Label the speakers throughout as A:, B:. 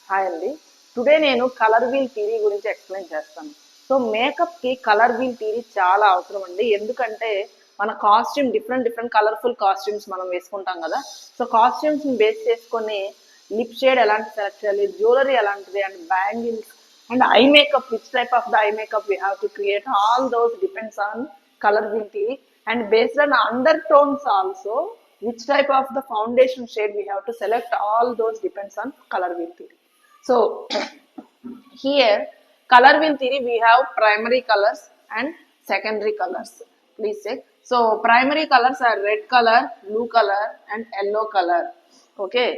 A: Hi అండి. Today నేను colour wheel theory గురించి ఎక్స్ప్లెయిన్ చేస్తాను. సో మేకప్కి కలర్ వీల్ థియరీ చాలా అవసరం అండి. ఎందుకంటే మన కాస్ట్యూమ్ డిఫరెంట్ కలర్ఫుల్ కాస్ట్యూమ్స్ మనం వేసుకుంటాం కదా. సో కాస్ట్యూమ్స్ని బేస్ చేసుకొని లిప్ షేడ్ ఎలాంటి సెలెక్ట్ చేయాలి, జ్యువెలరీ ఎలాంటిది, and bangles and eye makeup, which type of the eye makeup we have to create, all those depends on colour wheel theory. And based on undertones also, which type of the foundation shade we have to select, all those depends on color wheel theory. So here color wheel theory we have primary colors and secondary colors. Please check. So primary colors are red color, blue color and yellow color. Okay,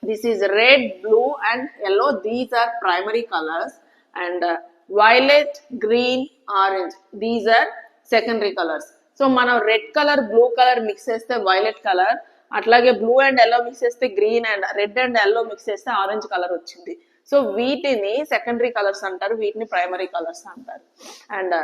A: this is red, blue and yellow. These are primary colors. And violet, green, orange, these are secondary colors. So మనం red colour, blue colour mix చేస్తే violet colour, అట్లాగే blue and yellow mix చేస్తే green, and red and yellow mix చేస్తే orange colour వచ్చింది. So వీటిని secondary colours అంటారు, వీటిని primary colours అంటారు. అండ్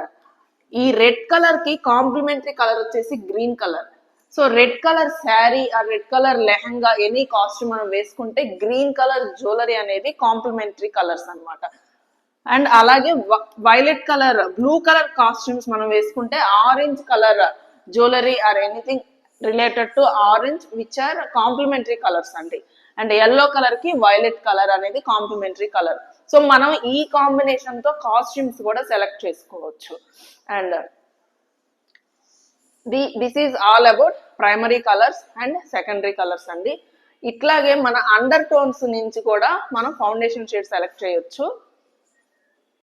A: ఈ రెడ్ కలర్ కి కాంప్లిమెంటరీ కలర్ వచ్చేసి green colour. So red colour sari, ఆ red colour lehenga, any costume మనం వేసుకుంటే గ్రీన్ కలర్ జ్యువెలరీ అనేది కాంప్లిమెంటరీ కలర్స్ అనమాట. అండ్ అలాగే violet colour, blue colour costumes మనం వేసుకుంటే orange colour jewellery or anything related to orange which are complementary colours అండి. And yellow colour కి వైలెట్ కలర్ అనేది కాంప్లిమెంటరీ కలర్. సో మనం ఈ కాంబినేషన్ తో కాస్ట్యూమ్స్ కూడా సెలెక్ట్ చేసుకోవచ్చు. And this is all about primary colours and secondary colours అండి. ఇట్లాగే మన అండర్ టోన్స్ నుంచి కూడా మనం ఫౌండేషన్ షేడ్ సెలెక్ట్ చేయొచ్చు.